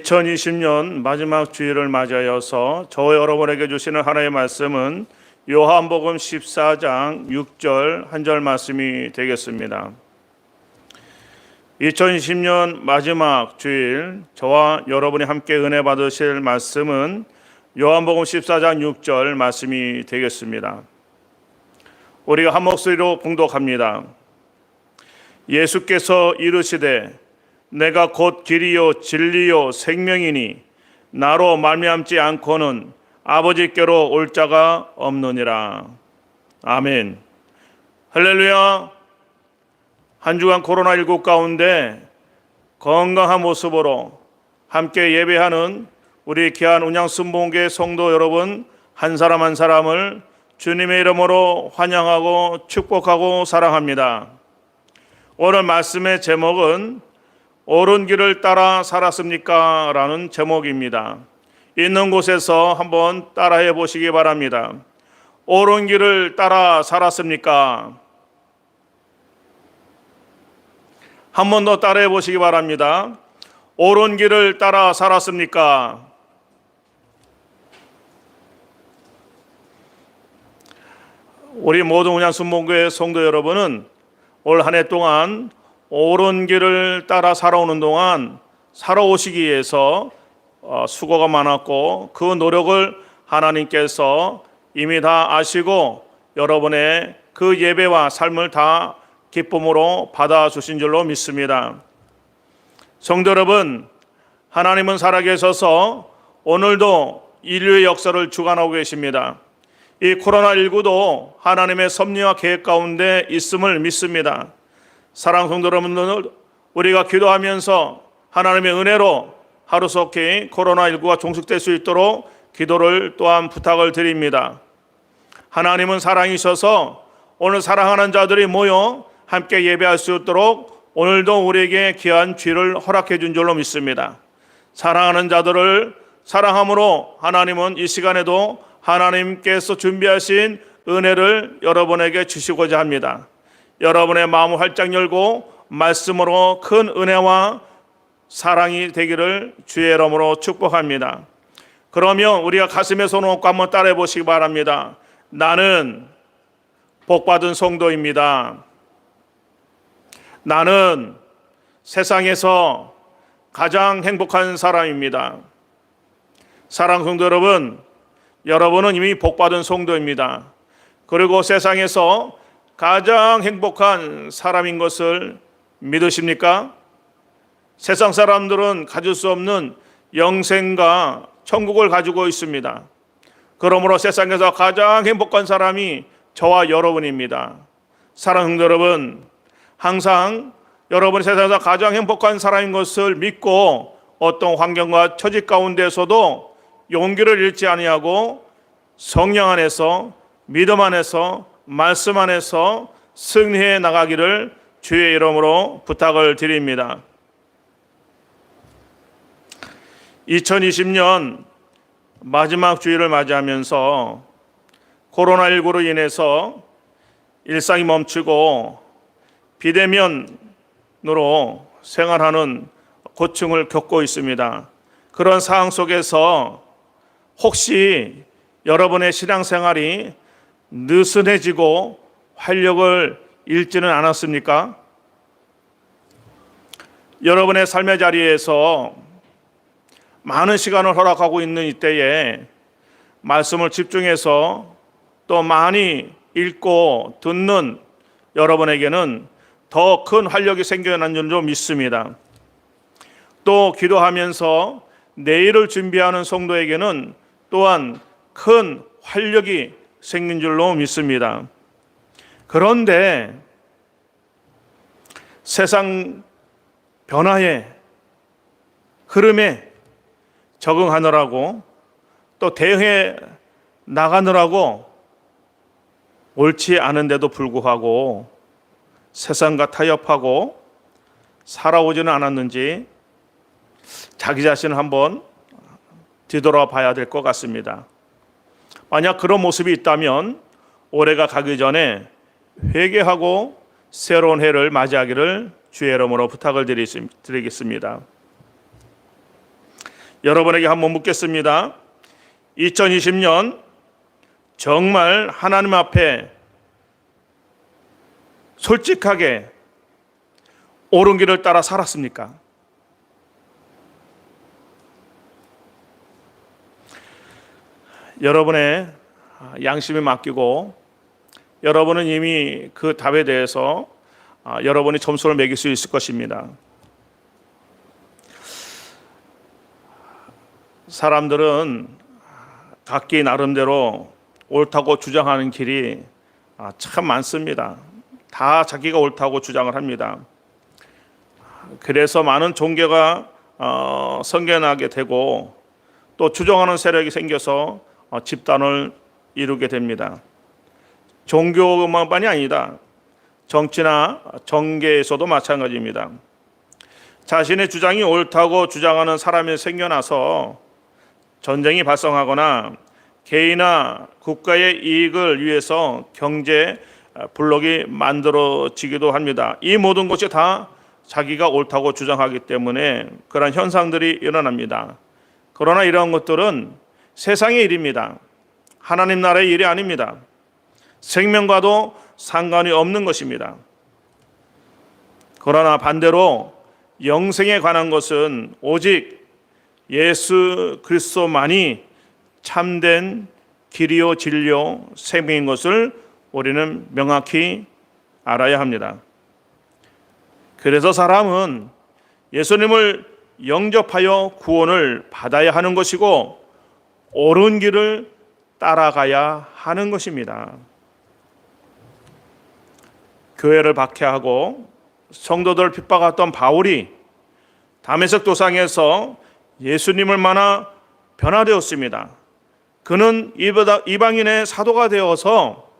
2020년 마지막 주일을 맞이하여서 저와 여러분에게 주시는 하나님의 말씀은 요한복음 14장 6절 한 절 말씀이 되겠습니다. 2020년 마지막 주일 저와 여러분이 함께 은혜 받으실 말씀은 요한복음 14장 6절 말씀이 되겠습니다. 우리가 한 목소리로 봉독합니다. 예수께서 이르시되 내가 곧 길이요 진리요 생명이니 나로 말미암지 않고는 아버지께로 올 자가 없느니라. 아멘. 할렐루야. 한 주간 코로나19 가운데 건강한 모습으로 함께 예배하는 우리 귀한 운양순복음교회 성도 여러분 한 사람 한 사람을 주님의 이름으로 환영하고 축복하고 사랑합니다. 오늘 말씀의 제목은 옳은 길을 따라 살았습니까? 라는 제목입니다. 있는 곳에서 한번 따라해 보시기 바랍니다. 옳은 길을 따라 살았습니까? 한 번 더 따라해 보시기 바랍니다. 옳은 길을 따라 살았습니까? 우리 모든 운양순복음교회 성도 여러분은 올 한 해 동안 옳은 길을 따라 살아오는 동안 살아오시기 위해서 수고가 많았고 그 노력을 하나님께서 이미 다 아시고 여러분의 그 예배와 삶을 다 기쁨으로 받아주신 줄로 믿습니다. 성도 여러분, 하나님은 살아계셔서 오늘도 인류의 역사를 주관하고 계십니다. 이 코로나19도 하나님의 섭리와 계획 가운데 있음을 믿습니다. 사랑하는 성도 여러분들, 우리가 기도하면서 하나님의 은혜로 하루속히 코로나19가 종식될 수 있도록 기도를 또한 부탁을 드립니다. 하나님은 사랑이셔서 오늘 사랑하는 자들이 모여 함께 예배할 수 있도록 오늘도 우리에게 귀한 주일을 허락해 준 줄로 믿습니다. 사랑하는 자들을 사랑함으로 하나님은 이 시간에도 하나님께서 준비하신 은혜를 여러분에게 주시고자 합니다. 여러분의 마음을 활짝 열고 말씀으로 큰 은혜와 사랑이 되기를 주의 이름으로 축복합니다. 그러면 우리가 가슴에 손을 얹고 한번 따라해 보시기 바랍니다. 나는 복받은 성도입니다. 나는 세상에서 가장 행복한 사람입니다. 사랑하는 성도 여러분, 여러분은 이미 복받은 성도입니다. 그리고 세상에서 가장 행복한 사람인 것을 믿으십니까? 세상 사람들은 가질 수 없는 영생과 천국을 가지고 있습니다. 그러므로 세상에서 가장 행복한 사람이 저와 여러분입니다. 사랑하는 성도 여러분, 항상 여러분이 세상에서 가장 행복한 사람인 것을 믿고 어떤 환경과 처지 가운데서도 용기를 잃지 아니하고 성령 안에서 믿음 안에서 말씀 안에서 승리해 나가기를 주의 이름으로 부탁을 드립니다. 2020년 마지막 주일을 맞이하면서 코로나19로 인해서 일상이 멈추고 비대면으로 생활하는 고충을 겪고 있습니다. 그런 상황 속에서 혹시 여러분의 신앙생활이 느슨해지고 활력을 잃지는 않았습니까? 여러분의 삶의 자리에서 많은 시간을 허락하고 있는 이때에 말씀을 집중해서 또 많이 읽고 듣는 여러분에게는 더 큰 활력이 생겨나는 줄 믿습니다. 또 기도하면서 내일을 준비하는 성도에게는 또한 큰 활력이 생긴 줄로 믿습니다. 그런데 세상 변화의 흐름에 적응하느라고 또 대응해 나가느라고 옳지 않은데도 불구하고 세상과 타협하고 살아오지는 않았는지 자기 자신을 한번 뒤돌아봐야 될 것 같습니다. 만약 그런 모습이 있다면 올해가 가기 전에 회개하고 새로운 해를 맞이하기를 주의 이름으로 부탁을 드리겠습니다. 여러분에게 한번 묻겠습니다. 2020년 정말 하나님 앞에 솔직하게 옳은 길을 따라 살았습니까? 여러분의 양심에 맡기고 여러분은 이미 그 답에 대해서 여러분이 점수를 매길 수 있을 것입니다. 사람들은 각기 나름대로 옳다고 주장하는 길이 참 많습니다. 다 자기가 옳다고 주장을 합니다. 그래서 많은 종교가 생겨나게 되고 또 주장하는 세력이 생겨서 집단을 이루게 됩니다. 종교만이 아니다. 정치나 정계에서도 마찬가지입니다. 자신의 주장이 옳다고 주장하는 사람이 생겨나서 전쟁이 발생하거나 개인이나 국가의 이익을 위해서 경제 블록이 만들어지기도 합니다. 이 모든 것이 다 자기가 옳다고 주장하기 때문에 그런 현상들이 일어납니다. 그러나 이러한 것들은 세상의 일입니다. 하나님 나라의 일이 아닙니다. 생명과도 상관이 없는 것입니다. 그러나 반대로 영생에 관한 것은 오직 예수 그리스도만이 참된 길이요 진리요 생명인 것을 우리는 명확히 알아야 합니다. 그래서 사람은 예수님을 영접하여 구원을 받아야 하는 것이고 옳은 길을 따라가야 하는 것입니다. 교회를 박해하고 성도들을 핍박했던 바울이 다메섹 도상에서 예수님을 만나 변화되었습니다. 그는 이방인의 사도가 되어서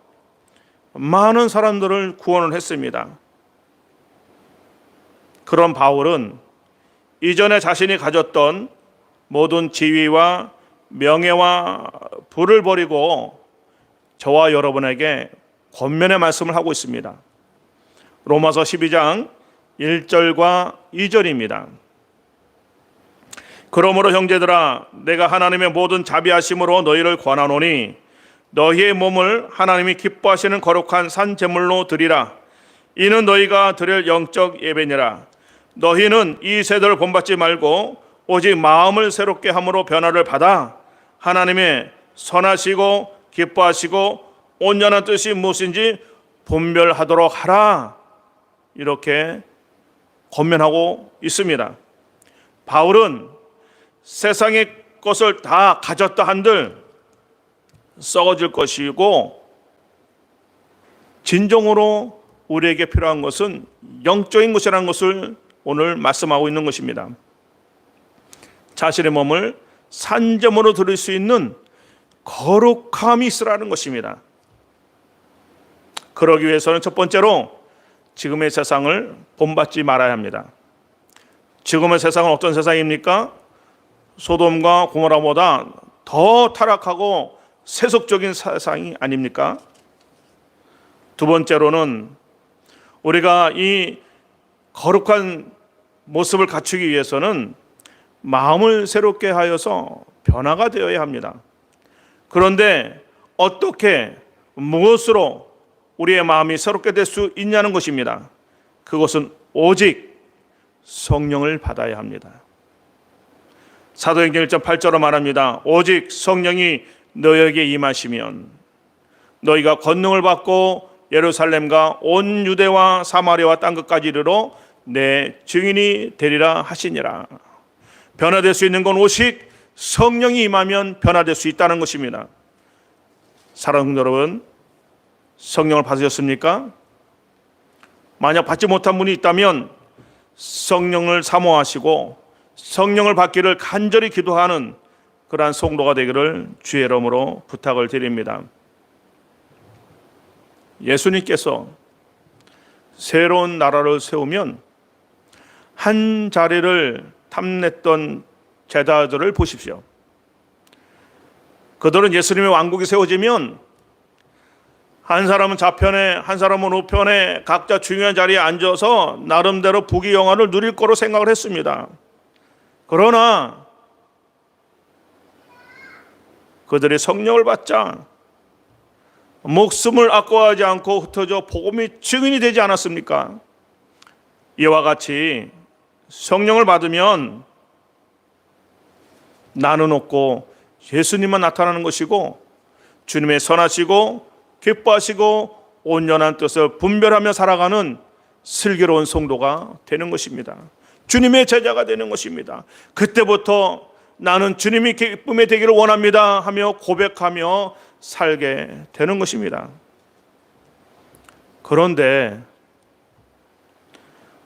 많은 사람들을 구원을 했습니다. 그런 바울은 이전에 자신이 가졌던 모든 지위와 명예와 부를 버리고 저와 여러분에게 권면의 말씀을 하고 있습니다. 로마서 12장 1절과 2절입니다. 그러므로 형제들아 내가 하나님의 모든 자비하심으로 너희를 권하노니 너희의 몸을 하나님이 기뻐하시는 거룩한 산 제물로 드리라. 이는 너희가 드릴 영적 예배니라. 너희는 이 세대를 본받지 말고 오직 마음을 새롭게 함으로 변화를 받아 하나님의 선하시고 기뻐하시고 온전한 뜻이 무엇인지 분별하도록 하라. 이렇게 권면하고 있습니다. 바울은 세상의 것을 다 가졌다 한들 썩어질 것이고 진정으로 우리에게 필요한 것은 영적인 것이라는 것을 오늘 말씀하고 있는 것입니다. 자신의 몸을 산제물로 드릴 수 있는 거룩함이 있으라는 것입니다. 그러기 위해서는 첫 번째로 지금의 세상을 본받지 말아야 합니다. 지금의 세상은 어떤 세상입니까? 소돔과 고모라보다 더 타락하고 세속적인 세상이 아닙니까? 두 번째로는 우리가 이 거룩한 모습을 갖추기 위해서는 마음을 새롭게 하여서 변화가 되어야 합니다. 그런데 어떻게 무엇으로 우리의 마음이 새롭게 될 수 있냐는 것입니다. 그것은 오직 성령을 받아야 합니다. 사도행전 1.8절로 말합니다. 오직 성령이 너희에게 임하시면 너희가 권능을 받고 예루살렘과 온 유대와 사마리아와 땅 끝까지 이르러 내 증인이 되리라 하시니라. 변화될 수 있는 건 오직 성령이 임하면 변화될 수 있다는 것입니다. 사랑하는 여러분, 성령을 받으셨습니까? 만약 받지 못한 분이 있다면 성령을 사모하시고 성령을 받기를 간절히 기도하는 그러한 성도가 되기를 주의 이름으로 부탁을 드립니다. 예수님께서 새로운 나라를 세우면 한 자리를 탐냈던 제자들을 보십시오. 그들은 예수님의 왕국이 세워지면 한 사람은 좌편에 한 사람은 우편에 각자 중요한 자리에 앉아서 나름대로 부귀영화를 누릴 거로 생각을 했습니다. 그러나 그들이 성령을 받자 목숨을 아까워하지 않고 흩어져 복음의 증인이 되지 않았습니까? 이와 같이 성령을 받으면 나는 없고 예수님만 나타나는 것이고 주님의 선하시고 기뻐하시고 온전한 뜻을 분별하며 살아가는 슬기로운 성도가 되는 것입니다. 주님의 제자가 되는 것입니다. 그때부터 나는 주님이 기쁨의 되기를 원합니다 하며 고백하며 살게 되는 것입니다. 그런데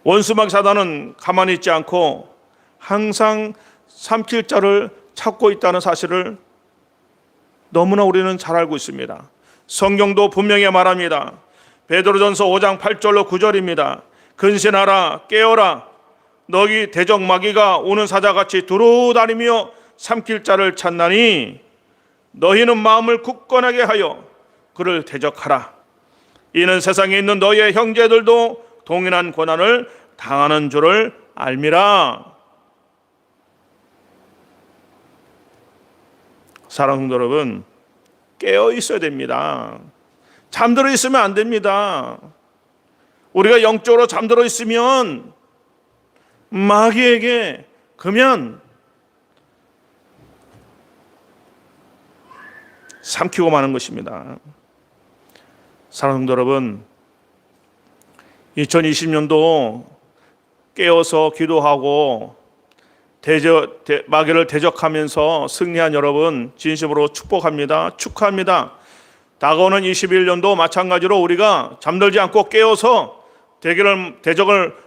원수마귀 사단은 가만히 있지 않고 항상 삼킬 자를 찾고 있다는 사실을 너무나 우리는 잘 알고 있습니다. 성경도 분명히 말합니다. 베드로전서 5장 8절로 9절입니다. 근신하라 깨어라 너희 대적 마귀가 오는 사자같이 두루다니며 삼킬 자를 찾나니 너희는 마음을 굳건하게 하여 그를 대적하라. 이는 세상에 있는 너희의 형제들도 동일한 고난을 당하는 줄을 알미라. 사랑하는 성도 여러분, 깨어 있어야 됩니다. 잠들어 있으면 안 됩니다. 우리가 영적으로 잠들어 있으면 마귀에게 그러면 삼키고 마는 것입니다. 사랑하는 성도 여러분, 2020년도 깨어서 기도하고 마귀를 대적하면서 승리한 여러분 진심으로 축복합니다. 축하합니다. 다가오는 21년도 마찬가지로 우리가 잠들지 않고 깨어서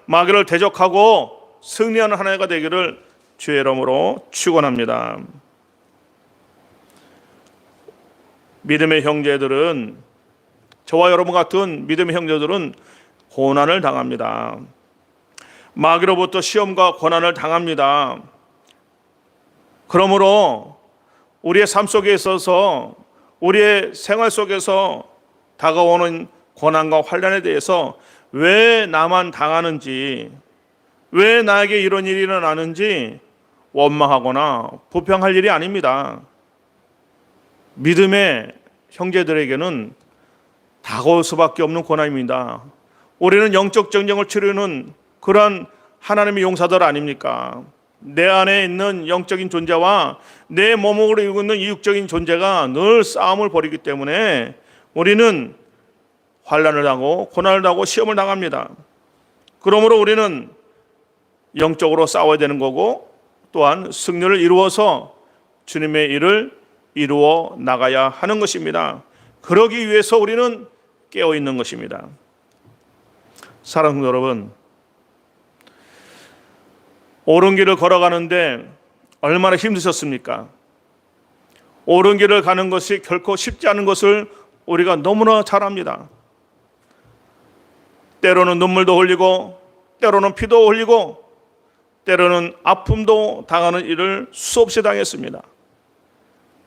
마귀를 대적하고 승리하는 한 해가 되기를 주의 이름으로 축원합니다. 믿음의 형제들은, 저와 여러분 같은 믿음의 형제들은 고난을 당합니다. 마귀로부터 시험과 고난을 당합니다. 그러므로 우리의 삶 속에 있어서, 우리의 생활 속에서 다가오는 고난과 환난에 대해서 왜 나만 당하는지, 왜 나에게 이런 일이 일어나는지 원망하거나 불평할 일이 아닙니다. 믿음의 형제들에게는 다가올 수밖에 없는 고난입니다. 우리는 영적 전쟁을 치르는 그러한 하나님의 용사들 아닙니까? 내 안에 있는 영적인 존재와 내 몸으로 이루고 있는 이 육적인 존재가 늘 싸움을 벌이기 때문에 우리는 환난을 당하고 고난을 당하고 시험을 당합니다. 그러므로 우리는 영적으로 싸워야 되는 거고, 또한 승리를 이루어서 주님의 일을 이루어 나가야 하는 것입니다. 그러기 위해서 우리는 깨어 있는 것입니다. 사랑하는 여러분, 옳은 길을 걸어가는데 얼마나 힘드셨습니까? 옳은 길을 가는 것이 결코 쉽지 않은 것을 우리가 너무나 잘 압니다. 때로는 눈물도 흘리고, 때로는 피도 흘리고, 때로는 아픔도 당하는 일을 수없이 당했습니다.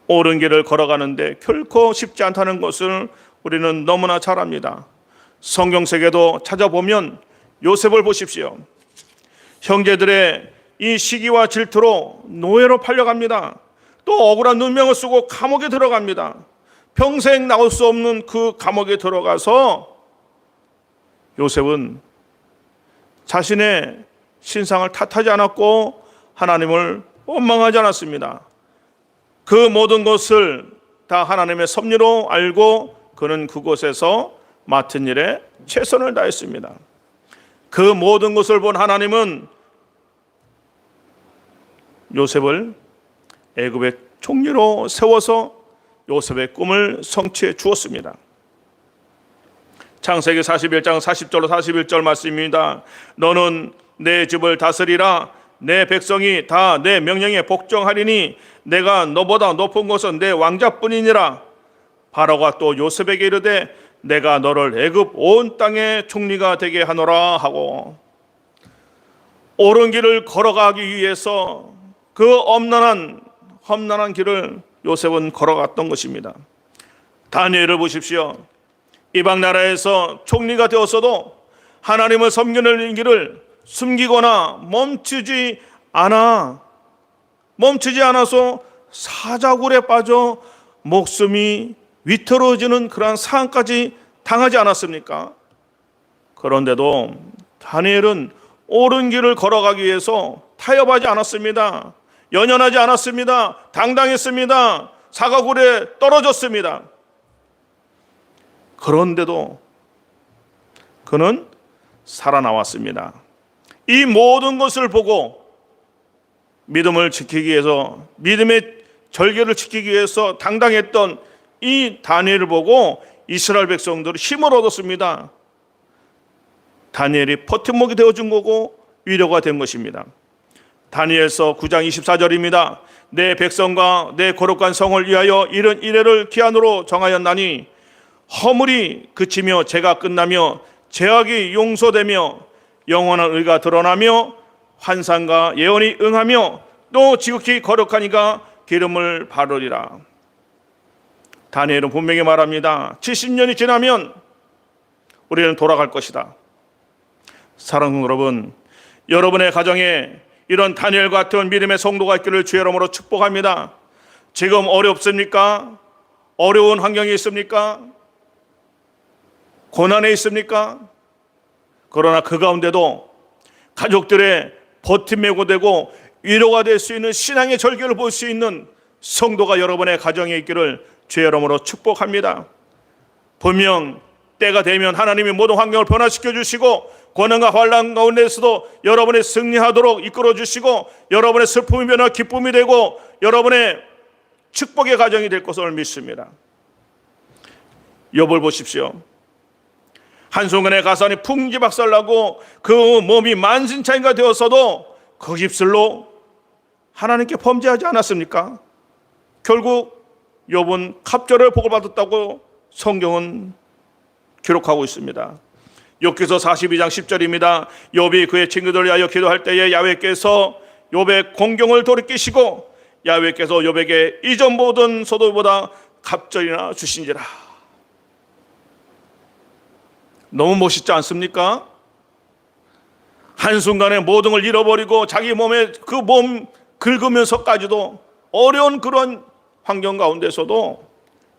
옳은 길을 걸어가는데 결코 쉽지 않다는 것을 우리는 너무나 잘 압니다. 성경 세계도 찾아보면 요셉을 보십시오. 형제들의 이 시기와 질투로 노예로 팔려갑니다. 또 억울한 누명을 쓰고 감옥에 들어갑니다. 평생 나올 수 없는 그 감옥에 들어가서 요셉은 자신의 신상을 탓하지 않았고 하나님을 원망하지 않았습니다. 그 모든 것을 다 하나님의 섭리로 알고 그는 그곳에서 맡은 일에 최선을 다했습니다. 그 모든 것을 본 하나님은 요셉을 애굽의 총리로 세워서 요셉의 꿈을 성취해 주었습니다. 창세기 41장 40절로 41절 말씀입니다. 너는 내 집을 다스리라. 내 백성이 다 내 명령에 복종하리니 내가 너보다 높은 것은 내 왕자뿐이니라. 바로가 또 요셉에게 이르되 내가 너를 애굽 온 땅의 총리가 되게 하노라 하고, 옳은 길을 걸어가기 위해서 그 험난한 길을 요셉은 걸어갔던 것입니다. 다니엘을 보십시오. 이방 나라에서 총리가 되었어도 하나님을 섬기는 길을 숨기거나 멈추지 않아서 사자굴에 빠져 목숨이 위태로워지는 그러한 상황까지 당하지 않았습니까? 그런데도 다니엘은 옳은 길을 걸어가기 위해서 타협하지 않았습니다. 연연하지 않았습니다. 당당했습니다. 사과굴에 떨어졌습니다. 그런데도 그는 살아나왔습니다. 이 모든 것을 보고 믿음을 지키기 위해서, 믿음의 절개를 지키기 위해서 당당했던 이 다니엘을 보고 이스라엘 백성들은 힘을 얻었습니다. 다니엘이 버팀목이 되어준 거고 위로가 된 것입니다. 다니엘서 9장 24절입니다. 내 백성과 내 거룩한 성을 위하여 이런 이래를 기한으로 정하였나니 허물이 그치며 죄가 끝나며 죄악이 용서되며 영원한 의가 드러나며 환상과 예언이 응하며 또 지극히 거룩하니가 기름을 바르리라. 다니엘은 분명히 말합니다. 70년이 지나면 우리는 돌아갈 것이다. 사랑하는 여러분, 여러분의 가정에 이런 다니엘 같은 믿음의 성도가 있기를 주의 이름으로 축복합니다. 지금 어렵습니까? 어려운 환경이 있습니까? 고난에 있습니까? 그러나 그 가운데도 가족들의 버팀목이 되고 위로가 될 수 있는 신앙의 절개를 볼 수 있는 성도가 여러분의 가정에 있기를 주의 이름으로 축복합니다. 분명 때가 되면 하나님이 모든 환경을 변화시켜 주시고 고난과 환난 가운데서도 여러분의 승리하도록 이끌어 주시고 여러분의 슬픔이 변화 기쁨이 되고 여러분의 축복의 가정이 될 것을 믿습니다. 욥을 보십시오. 한순간에 가산이 풍지박살나고 그 몸이 만신창이가 되었어도 그 입술로 하나님께 범죄하지 않았습니까? 결국 욥은 갑절을 복을 받았다고 성경은 기록하고 있습니다. 욥기서 42장 10절입니다. 욥이 그의 친구들을 위하여 기도할 때에 야훼께서 욥의 공경을 돌이키시고 야훼께서 욥에게 이전 모든 소도보다 갑절이나 주신지라. 너무 멋있지 않습니까? 한순간에 모든 걸 잃어버리고 자기 몸에 그 몸 긁으면서까지도 어려운 그런 환경 가운데서도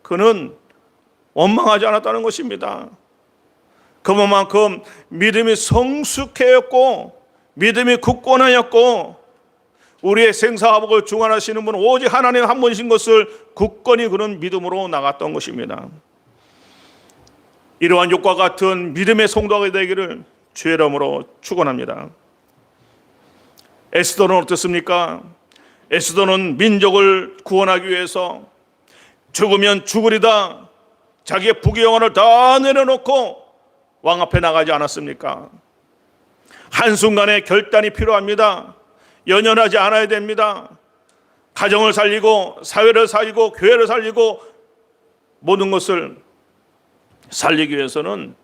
그는 원망하지 않았다는 것입니다. 그만큼 믿음이 성숙해였고 믿음이 굳건하였고 우리의 생사화복을 주관하시는 분은 오직 하나님 한 분이신 것을 굳건히 그런 믿음으로 나갔던 것입니다. 이러한 욥과 같은 믿음의 성도가 되기를 주의 이름으로 축원합니다. 에스더는 어떻습니까? 에스더는 민족을 구원하기 위해서 죽으면 죽으리다 자기의 부귀영화를 다 내려놓고 왕 앞에 나가지 않았습니까? 한순간에 결단이 필요합니다. 연연하지 않아야 됩니다. 가정을 살리고 사회를 살리고 교회를 살리고 모든 것을 살리기 위해서는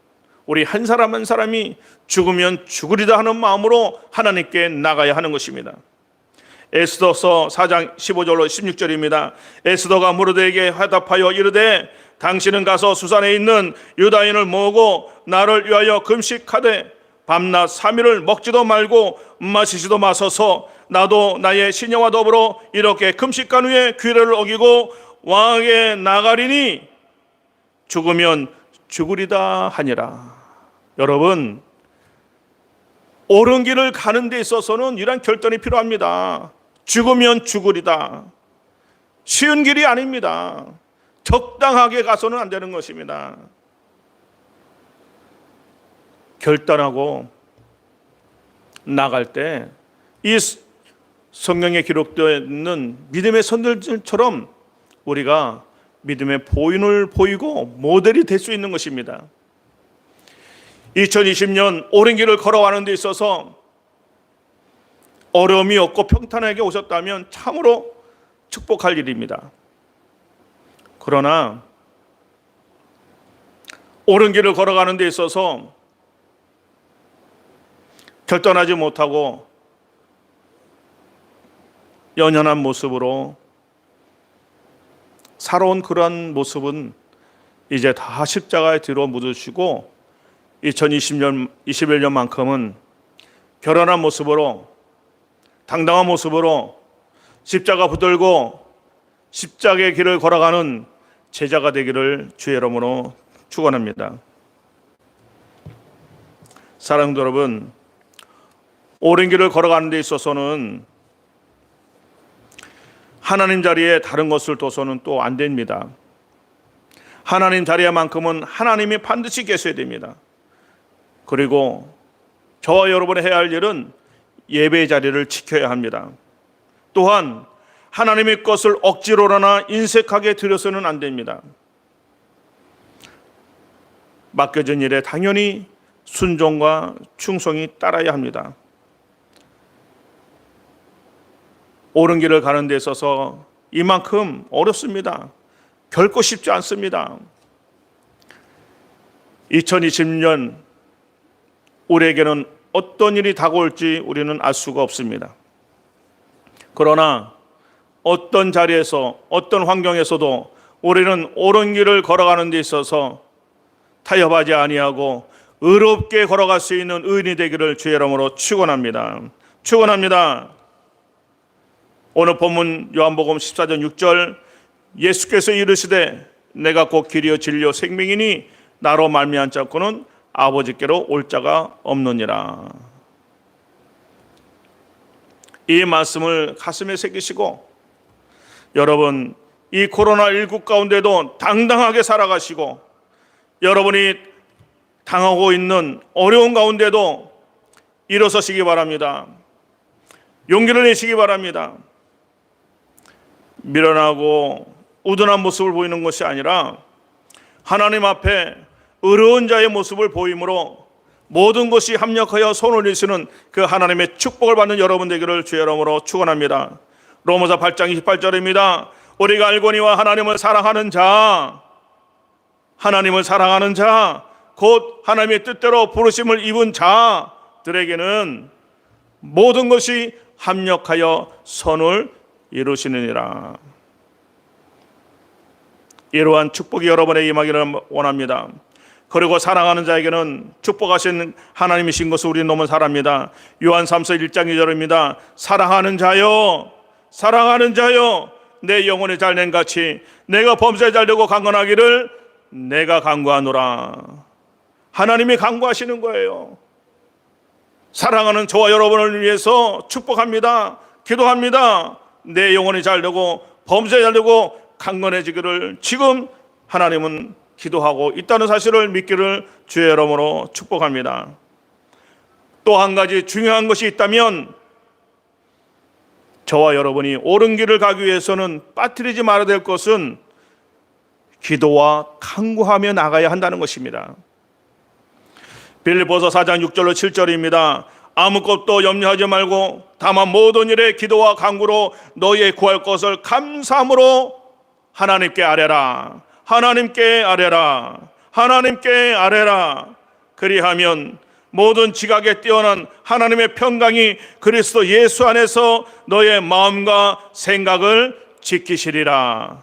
우리 한 사람 한 사람이 죽으면 죽으리다 하는 마음으로 하나님께 나가야 하는 것입니다. 에스더서 4장 15절로 16절입니다. 에스더가 모르드에게 화답하여 이르되 당신은 가서 수산에 있는 유다인을 모으고 나를 위하여 금식하되 밤낮 3일을 먹지도 말고 마시지도 마소서. 나도 나의 시녀와 더불어 이렇게 금식한 후에 규례를 어기고 왕에게 나가리니 죽으면 죽으리다 하니라. 여러분, 옳은 길을 가는 데 있어서는 이러한 결단이 필요합니다. 죽으면 죽으리다. 쉬운 길이 아닙니다. 적당하게 가서는 안 되는 것입니다. 결단하고 나갈 때 이 성경에 기록되어 있는 믿음의 선들처럼 우리가 믿음의 보인을 보이고 모델이 될 수 있는 것입니다. 2020년 옳은 길을 걸어가는 데 있어서 어려움이 없고 평탄하게 오셨다면 참으로 축복할 일입니다. 그러나 옳은 길을 걸어가는 데 있어서 결단하지 못하고 연연한 모습으로 살아온 그러한 모습은 이제 다 십자가에 뒤로 묻으시고 2021년만큼은 결연한 모습으로 당당한 모습으로 십자가 붙들고 십자가의 길을 걸어가는 제자가 되기를 주의 이름으로 축원합니다. 사랑하는 여러분, 옳은 길을 걸어가는 데 있어서는 하나님 자리에 다른 것을 둬서는 또 안 됩니다. 하나님 자리에만큼은 하나님이 반드시 계셔야 됩니다. 그리고 저와 여러분이 해야 할 일은 예배의 자리를 지켜야 합니다. 또한 하나님의 것을 억지로나 인색하게 드려서는 안 됩니다. 맡겨진 일에 당연히 순종과 충성이 따라야 합니다. 옳은 길을 가는 데 있어서 이만큼 어렵습니다. 결코 쉽지 않습니다. 2020년 우리에게는 어떤 일이 다가올지 우리는 알 수가 없습니다. 그러나 어떤 자리에서 어떤 환경에서도 우리는 옳은 길을 걸어가는 데 있어서 타협하지 아니하고 의롭게 걸어갈 수 있는 의인이 되기를 주의 이름으로 축원합니다. 축원합니다. 오늘 본문 요한복음 14장 6절 예수께서 이르시되 내가 곧 길이요 진리요 생명이니 나로 말미암지 않고는 아버지께로 올 자가 없느니라. 이 말씀을 가슴에 새기시고 여러분 이 코로나19 가운데도 당당하게 살아가시고 여러분이 당하고 있는 어려운 가운데도 일어서시기 바랍니다. 용기를 내시기 바랍니다. 미련하고 우둔한 모습을 보이는 것이 아니라 하나님 앞에 의로운 자의 모습을 보임으로 모든 것이 합력하여 손을 올리시는 그 하나님의 축복을 받는 여러분 되기를 주의 이름으로 축원합니다. 로마서 8장 28절입니다. 우리가 알거니와 하나님을 사랑하는 자, 하나님을 사랑하는 자, 곧 하나님의 뜻대로 부르심을 입은 자들에게는 모든 것이 합력하여 선을 이루시느니라. 이러한 축복이 여러분에게 임하기를 원합니다. 그리고 사랑하는 자에게는 축복하신 하나님이신 것을 우리는 너무 잘 압니다. 요한 3서 1장 2절입니다. 사랑하는 자여, 사랑하는 자여, 내 영혼이 잘된 같이 내가 범사에 잘되고 강건하기를 내가 간구하노라. 하나님이 간구하시는 거예요. 사랑하는 저와 여러분을 위해서 축복합니다. 기도합니다. 내 영혼이 잘되고 범사에 잘되고 강건해지기를 지금 하나님은 기도하고 있다는 사실을 믿기를 주의 이름으로 축복합니다. 또 한 가지 중요한 것이 있다면 저와 여러분이 옳은 길을 가기 위해서는 빠뜨리지 말아야 될 것은 기도와 간구하며 나가야 한다는 것입니다. 빌립보서 4장 6절로 7절입니다. 아무것도 염려하지 말고 다만 모든 일에 기도와 간구로 너희의 구할 것을 감사함으로 하나님께 아뢰라. 하나님께 아뢰라. 하나님께 아뢰라. 그리하면 모든 지각에 뛰어난 하나님의 평강이 그리스도 예수 안에서 너의 마음과 생각을 지키시리라.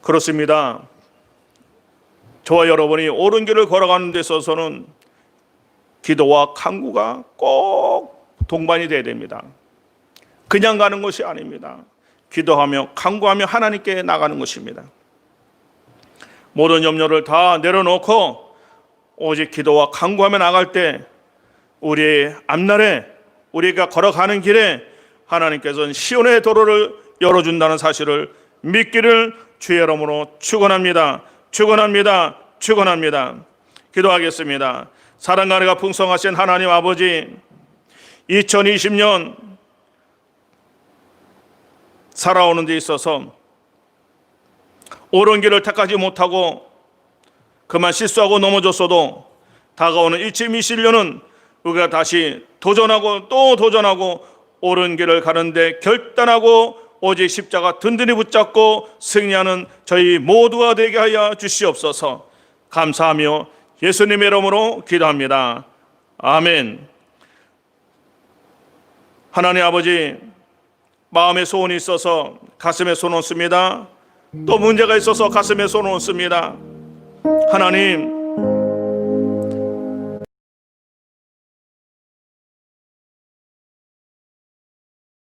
그렇습니다. 저와 여러분이 옳은 길을 걸어가는 데 있어서는 기도와 간구가 꼭 동반이 되어야 됩니다. 그냥 가는 것이 아닙니다. 기도하며 간구하며 하나님께 나가는 것입니다. 모든 염려를 다 내려놓고 오직 기도와 간구하며 나갈 때 우리의 앞날에 우리가 걸어가는 길에 하나님께서는 시온의 도로를 열어준다는 사실을 믿기를 주의 이름으로 축원합니다. 축원합니다. 축원합니다. 기도하겠습니다. 사랑과 은혜가 풍성하신 하나님 아버지, 2020년 살아오는 데 있어서 옳은 길을 택하지 못하고 그만 실수하고 넘어졌어도 다가오는 2021년은 우리가 다시 도전하고 또 도전하고 옳은 길을 가는데 결단하고 오직 십자가 든든히 붙잡고 승리하는 저희 모두가 되게 하여 주시옵소서. 감사하며 예수님의 이름으로 기도합니다. 아멘. 하나님 아버지, 마음에 소원이 있어서 가슴에 손 얹습니다. 또 문제가 있어서 가슴에 손 얹습니다. 하나님,